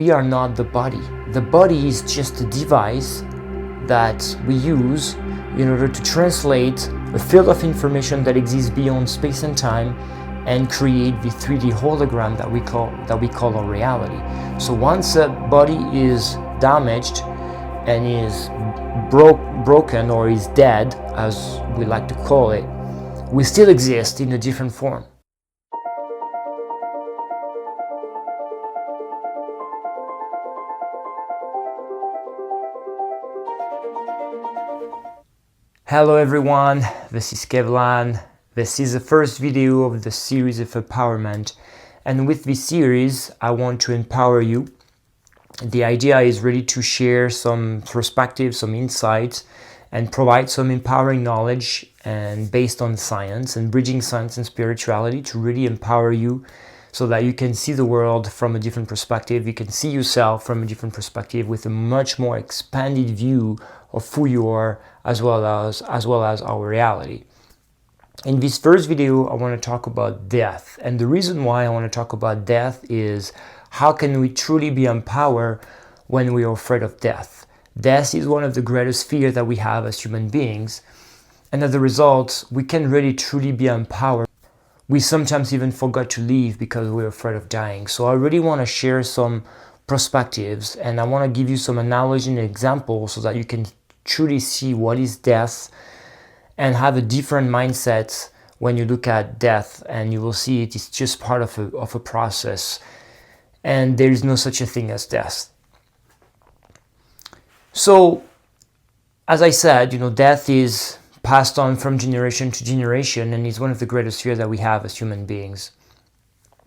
We are not the body. The body is just a device that we use in order to translate a field of information that exists beyond space and time and create the 3D hologram that we call our reality. So once a body is damaged and is broken or is dead, as we like to call it, we still exist in a different form. Hello everyone, this is Kevlan. This is the first video of the series of empowerment, and with this series I want to empower you. The idea is really to share some perspectives, some insights, and provide some empowering knowledge and based on science and bridging science and spirituality to really empower you so that you can see the world from a different perspective. You can see yourself from a different perspective with a much more expanded view of who you are, as well as our reality. In this first video, I want to talk about death. And the reason why I want to talk about death is how can we truly be empowered when we are afraid of death? Death is one of the greatest fears that we have as human beings. And as a result, we can really truly be empowered. We sometimes even forget to live because we're afraid of dying. So I really want to share some perspectives, and I want to give you some analogy and examples so that you can truly see what is death and have a different mindset when you look at death, and you will see it is just part of a process, and there is no such a thing as death. So as I said, death is passed on from generation to generation and is one of the greatest fears that we have as human beings.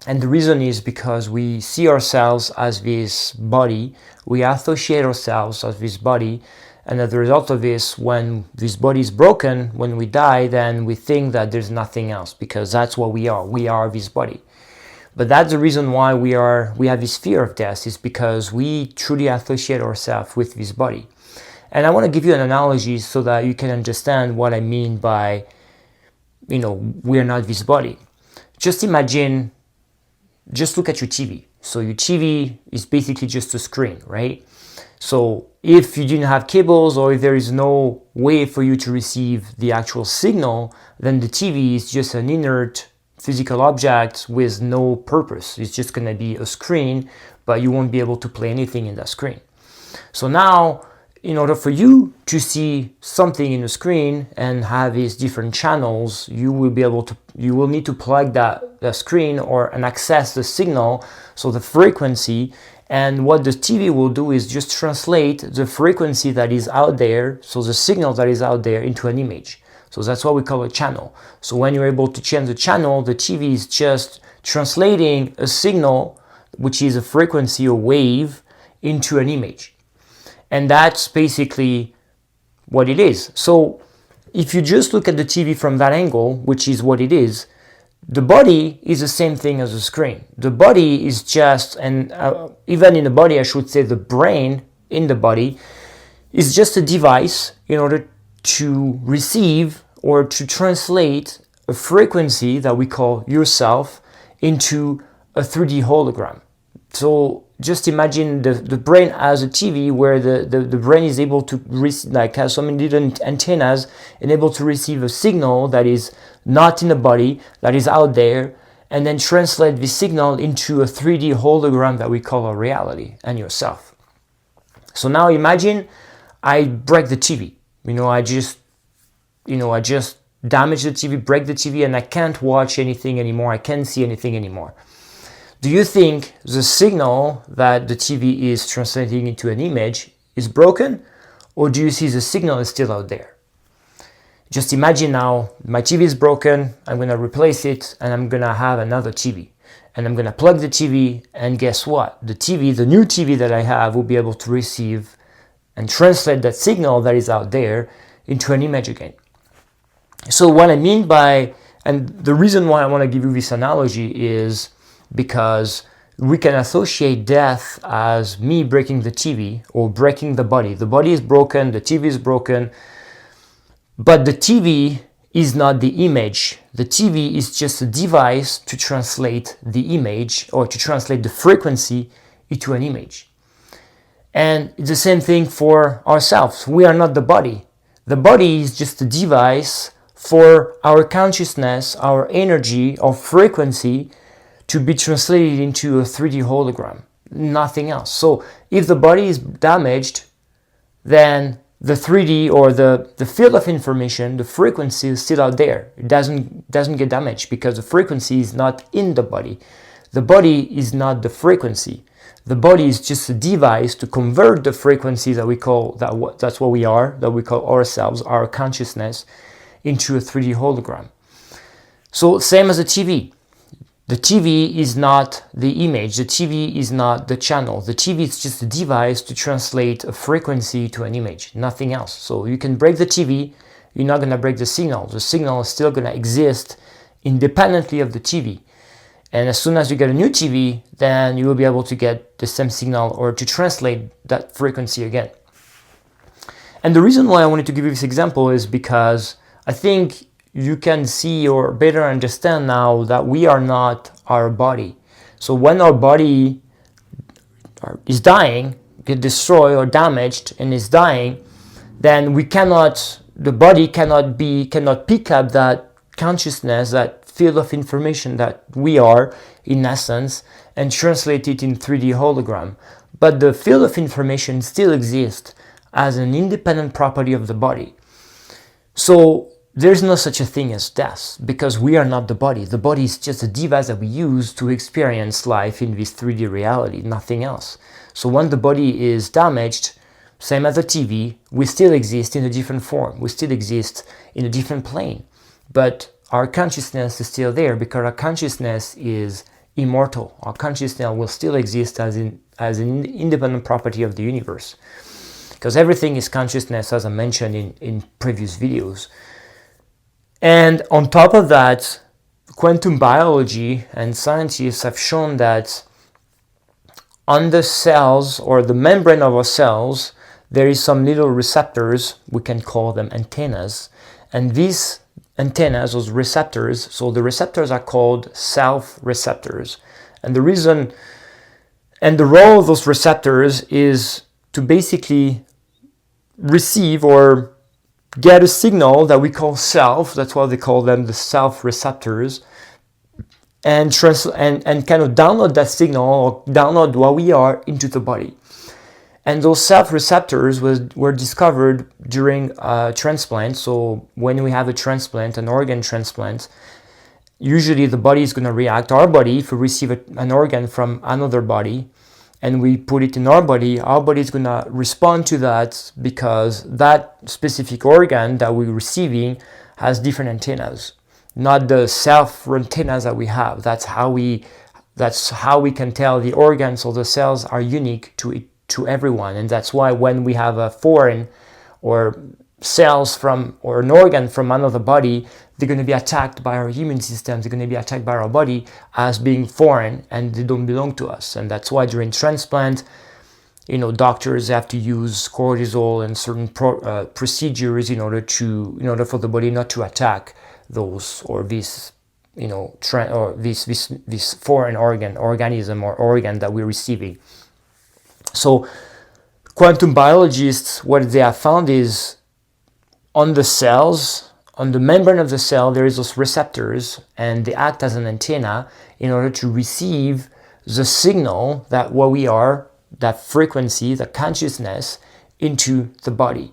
And the reason is because we see ourselves as this body, we associate ourselves as this body, and as a result of this, when this body is broken, when we die, then we think that there's nothing else, because that's what we are. We are this body. But that's the reason why we have this fear of death, is because we truly associate ourselves with this body. And I want to give you an analogy so that you can understand what I mean by, we are not this body. Just imagine, just look at your TV. So your TV is basically just a screen, right? So if you didn't have cables, or if there is no way for you to receive the actual signal, then the TV is just an inert physical object with no purpose. It's just going to be a screen, but you won't be able to play anything in that screen. So now, in order for you to see something in the screen and have these different channels, you will need to plug the screen and access the signal, so the frequency. And what the TV will do is just translate the frequency that is out there, so the signal that is out there, into an image. So that's what we call a channel. So when you're able to change the channel, the TV is just translating a signal, which is a frequency or wave, into an image. And that's basically what it is. So if you just look at the TV from that angle, which is what it is, the body is the same thing as the screen. The body is just, even in the body, I should say the brain in the body is just a device in order to receive or to translate a frequency that we call yourself into a 3D hologram. So just imagine the brain as a TV, where the brain is able to has some little antennas and able to receive a signal that is not in the body, that is out there, and then translate the signal into a 3D hologram that we call a reality and yourself. So now imagine I break the TV. I just damage the TV, break the TV, and I can't watch anything anymore. I can't see anything anymore. Do you think the signal that the TV is translating into an image is broken, or do you see the signal is still out there? Just imagine now, my TV is broken, I'm going to replace it, and I'm going to have another TV. And I'm going to plug the TV, and guess what? The new TV that I have, will be able to receive and translate that signal that is out there into an image again. So what I mean by, and the reason why I want to give you this analogy is because we can associate death as me breaking the TV or breaking the body. The body is broken, the TV is broken, but the TV is not the image. The TV is just a device to translate the image or to translate the frequency into an image. And it's the same thing for ourselves. We are not the body. The body is just a device for our consciousness, our energy, our frequency to be translated into a 3D hologram. Nothing else. So if the body is damaged, then the 3D or the field of information, the frequency is still out there. It doesn't get damaged because the frequency is not in the body. The body is not the frequency. The body is just a device to convert the frequency that we call, that's what we are, that we call ourselves, our consciousness, into a 3D hologram. So same as a TV. The TV is not the image. The TV is not the channel. The TV is just a device to translate a frequency to an image, nothing else. So you can break the TV, you're not going to break the signal. The signal is still going to exist independently of the TV. And as soon as you get a new TV, then you will be able to get the same signal or to translate that frequency again. And the reason why I wanted to give you this example is because I think you can see or better understand now that we are not our body. So when our body is dying, get destroyed or damaged and is dying, then the body cannot pick up that consciousness, that field of information that we are in essence, and translate it in 3D hologram. But the field of information still exists as an independent property of the body. So there's no such a thing as death because we are not the body. The body is just a device that we use to experience life in this 3D reality, nothing else. So when the body is damaged, same as the TV, we still exist in a different form. We still exist in a different plane. But our consciousness is still there because our consciousness is immortal. Our consciousness will still exist as an independent property of the universe. Because everything is consciousness, as I mentioned in previous videos. And on top of that, quantum biology and scientists have shown that on the cells or the membrane of our cells, there is some little receptors, we can call them antennas. And these antennas, those receptors, so the receptors are called self-receptors. And the reason and the role of those receptors is to basically receive or get a signal that we call self, that's why they call them the self-receptors, and kind of download that signal or download what we are into the body. And those self-receptors were discovered during a transplant. So when we have a transplant, an organ transplant, usually the body is going to react, our body, if we receive an organ from another body, and we put it in our body is going to respond to that because that specific organ that we're receiving has different antennas, not the self antennas that we have. That's how we can tell the organs or the cells are unique to everyone. And that's why when we have a foreign or cells from or an organ from another body, they're going to be attacked by our immune system, they're going to be attacked by our body as being foreign and they don't belong to us. And that's why during transplant, doctors have to use cortisol and certain procedures in order for the body not to attack those or this this foreign organism or organ that we're receiving. So quantum biologists, what they have found is on the cells, on the membrane of the cell, there is those receptors, and they act as an antenna in order to receive the signal that what we are, that frequency, the consciousness, into the body.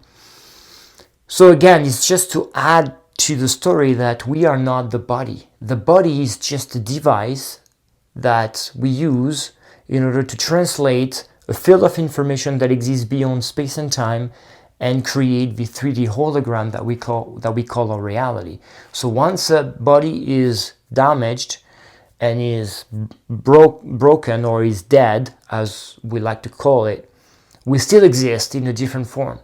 So again, it's just to add to the story that we are not the body. The body is just a device that we use in order to translate a field of information that exists beyond space and time and create the 3D hologram that we call our reality. So once a body is damaged and is broken or is dead, as we like to call it, we still exist in a different form.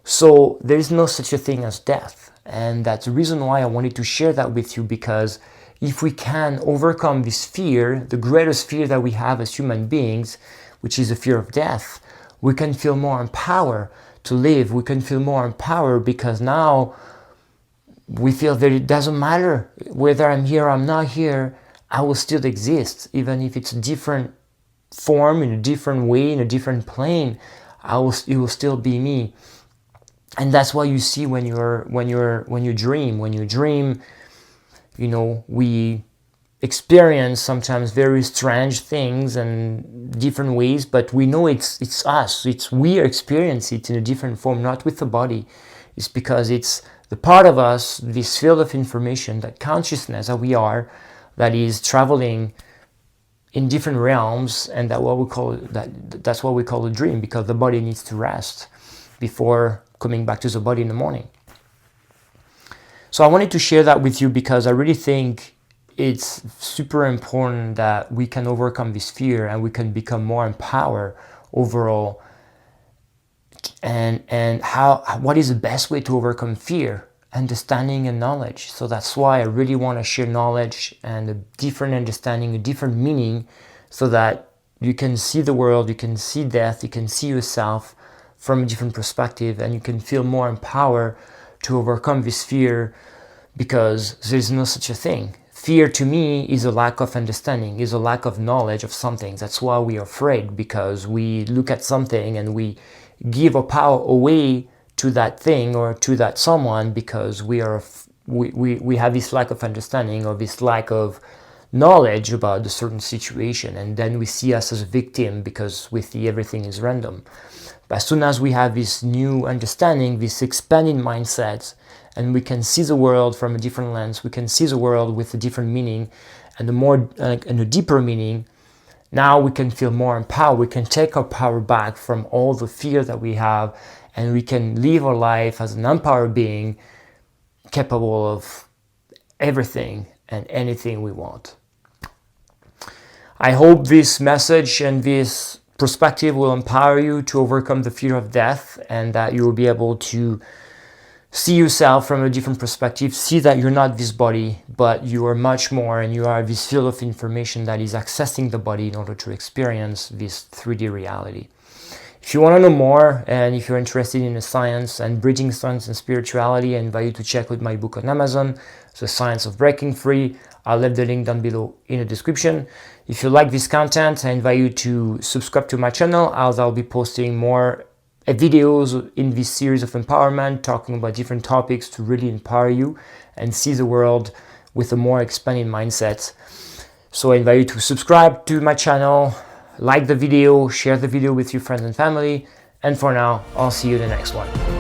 So there is no such a thing as death. And that's the reason why I wanted to share that with you, because if we can overcome this fear, the greatest fear that we have as human beings, which is the fear of death, we can feel more empowered to live. We can feel more empowered because now we feel that it doesn't matter whether I'm here or I'm not here, I will still exist, even if it's a different form, in a different way, in a different plane, it will still be me. And that's what you see when you dream. You know, we experience sometimes very strange things and different ways, but we know it's us. We experience it in a different form, not with the body. It's because it's the part of us, this field of information, that consciousness that we are, that is traveling in different realms, and that's what we call a dream, because the body needs to rest before coming back to the body in the morning. So I wanted to share that with you because I really think it's super important that we can overcome this fear and we can become more empowered overall. And what is the best way to overcome fear? Understanding and knowledge. So that's why I really want to share knowledge and a different understanding, a different meaning, so that you can see the world, you can see death, you can see yourself from a different perspective, and you can feel more empowered to overcome this fear, because there's no such a thing. Fear to me is a lack of understanding, is a lack of knowledge of something. That's why we are afraid, because we look at something and we give our power away to that thing or to that someone, because we have this lack of understanding or this lack of knowledge about a certain situation, and then we see us as a victim because we see everything is random. But as soon as we have this new understanding, this expanding mindset, and we can see the world from a different lens, we can see the world with a different meaning and a deeper meaning, now we can feel more empowered. We can take our power back from all the fear that we have, and we can live our life as an empowered being, capable of everything and anything we want. I hope this message and this perspective will empower you to overcome the fear of death, and that you will be able to see yourself from a different perspective, see that you're not this body, but you are much more, and you are this field of information that is accessing the body in order to experience this 3D reality. If you want to know more, and if you're interested in the science and bridging science and spirituality, I invite you to check out my book on Amazon, The Science of Breaking Free. I'll leave the link down below in the description. If you like this content, I invite you to subscribe to my channel, as I'll be posting more videos in this series of empowerment, talking about different topics to really empower you and see the world with a more expanded mindset. So I invite you to subscribe to my channel, like the video, share the video with your friends and family, and for now, I'll see you in the next one.